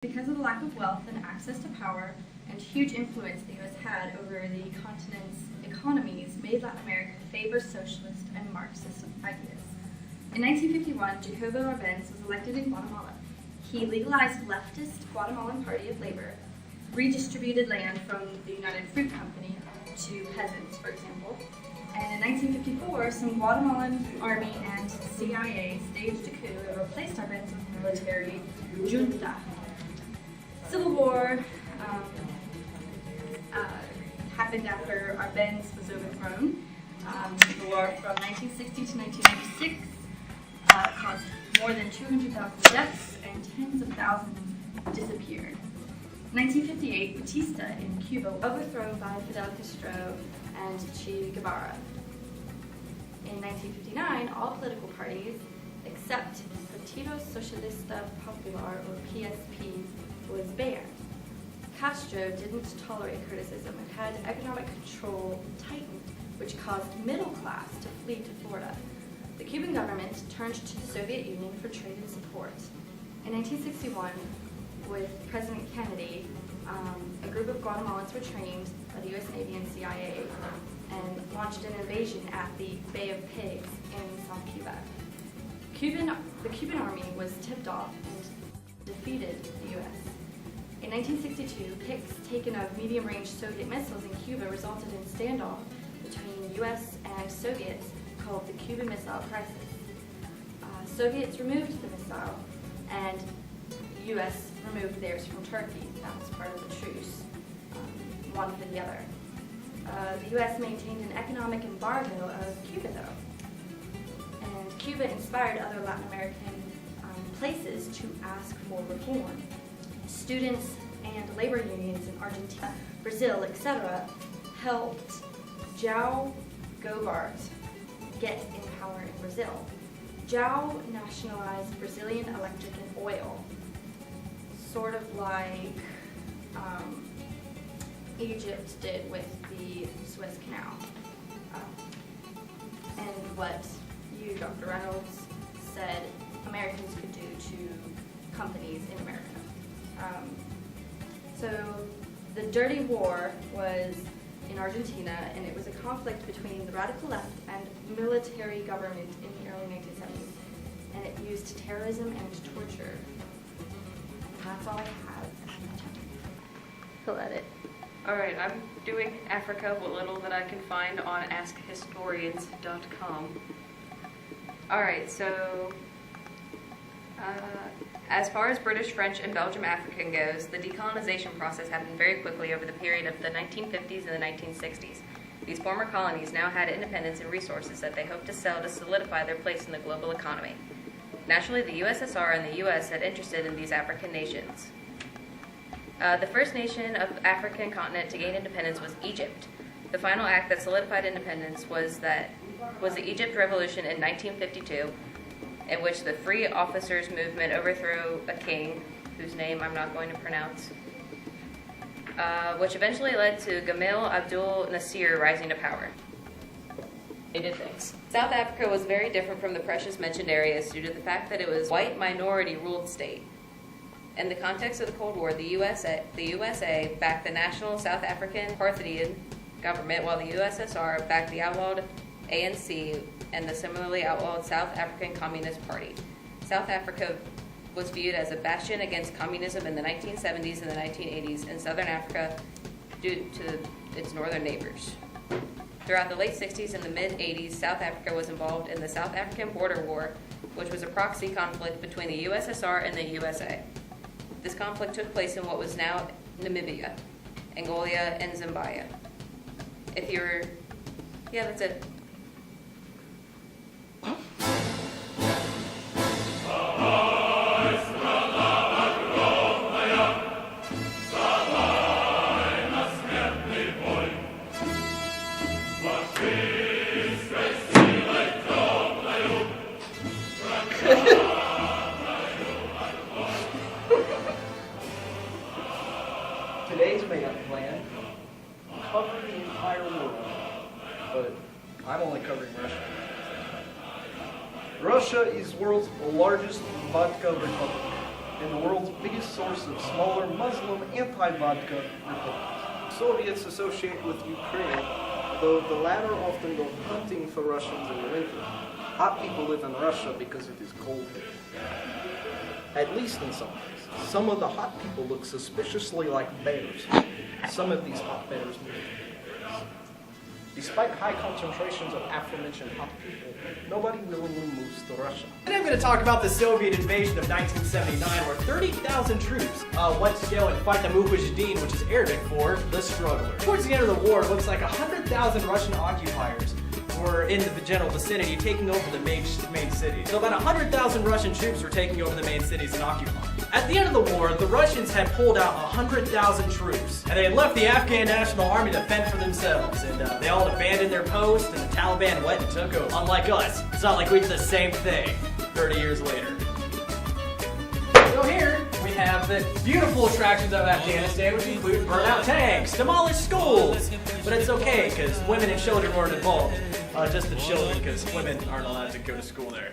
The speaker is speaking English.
Because of the lack of wealth and access to power and huge influence the U.S. had over the continent's economies made Latin America favor socialist and Marxist ideas. In 1951, Jacobo Arbenz was elected in Guatemala. He legalized leftist Guatemalan Party of Labor, redistributed land from the United Fruit Company to peasants, for example. And in 1954, some Guatemalan army and CIA staged a coup that replaced Arbenz's military junta. Civil War happened after Arbenz was overthrown. The war from 1960 to 1996 caused more than 200,000 deaths and tens of thousands disappeared. 1958, Batista in Cuba was overthrown by Fidel Castro and Che Guevara. In 1959, all political parties, except Partido Socialista Popular, or PSP, was banned. Castro didn't tolerate criticism and had economic control tightened, which caused middle class to flee to Florida. The Cuban government turned to the Soviet Union for trade and support. In 1961, with President Kennedy, a group of Guatemalans were trained by the U.S. Navy and CIA and launched an invasion at the Bay of Pigs in South Cuba. The Cuban army was tipped off and defeated the U.S. In 1962, pics taken of medium-range Soviet missiles in Cuba resulted in standoff between U.S. and Soviets called the Cuban Missile Crisis. Soviets removed the missile, and U.S. removed theirs from Turkey. That was part of the truce, one for the other. The U.S. maintained an economic embargo of Cuba, though, and Cuba inspired other Latin American places to ask for reform. Students and labor unions in Argentina, Brazil, etc. helped João Goulart get in power in Brazil. João nationalized Brazilian electric and oil, sort of like Egypt did with the Suez Canal. And what you, Dr. Reynolds, said Americans could do to companies in America. So the Dirty War was in Argentina, and it was a conflict between the radical left and military government in the early 1970s, and it used terrorism and torture. That's all I have. He'll edit. Alright, I'm doing Africa, what little that I can find on AskHistorians.com. Alright, so as far as British, French, and Belgium African goes, the decolonization process happened very quickly over the period of the 1950s and the 1960s. These former colonies now had independence and resources that they hoped to sell to solidify their place in the global economy. Naturally, the USSR and the US had interest in these African nations. The first nation of African continent to gain independence was Egypt. The final act that solidified independence was the Egypt Revolution in 1952, in which the Free Officers Movement overthrew a king, whose name I'm not going to pronounce, which eventually led to Gamal Abdul Nasser rising to power. They did things. South Africa was very different from the precious mentioned areas due to the fact that it was a white minority-ruled state. In the context of the Cold War, the USA backed the national South African Parthian government, while the USSR backed the outlawed ANC and the similarly outlawed South African Communist Party. South Africa was viewed as a bastion against communism in the 1970s and the 1980s in southern Africa due to its northern neighbors. Throughout the late 60s and the mid-80s, South Africa was involved in the South African Border War, which was a proxy conflict between the USSR and the USA. This conflict took place in what was now Namibia, Angola, and Zimbabwe. Yeah, that's it. Today's makeup plan covered the entire world, but I'm only covering Russia. Russia is the world's largest vodka republic. and the world's biggest source of smaller Muslim anti-vodka republics. Soviets associated with Ukraine, though the latter often go hunting for Russians in the winter. Hot people live in Russia because it is cold there. At least in some places. Some of the hot people look suspiciously like bears. Some of these hot bears move. Despite high concentrations of aforementioned hot people, nobody willingly moves to Russia. And I'm going to talk about the Soviet invasion of 1979, where 30,000 troops went to go and fight the Mujahideen, which is Arabic for the struggler. Towards the end of the war, it looks like 100,000 Russian occupiers were in the general vicinity, taking over the main cities. So about 100,000 Russian troops were taking over the main cities and occupying. At the end of the war, the Russians had pulled out 100,000 troops, and they had left the Afghan National Army to fend for themselves, and they all abandoned their post, and the Taliban went and took over. Unlike us, it's not like we did the same thing 30 years later. So here we have the beautiful attractions of Afghanistan, which include burnout tanks, demolished schools. But it's okay, because women and children weren't involved. Just the children, because women aren't allowed to go to school there.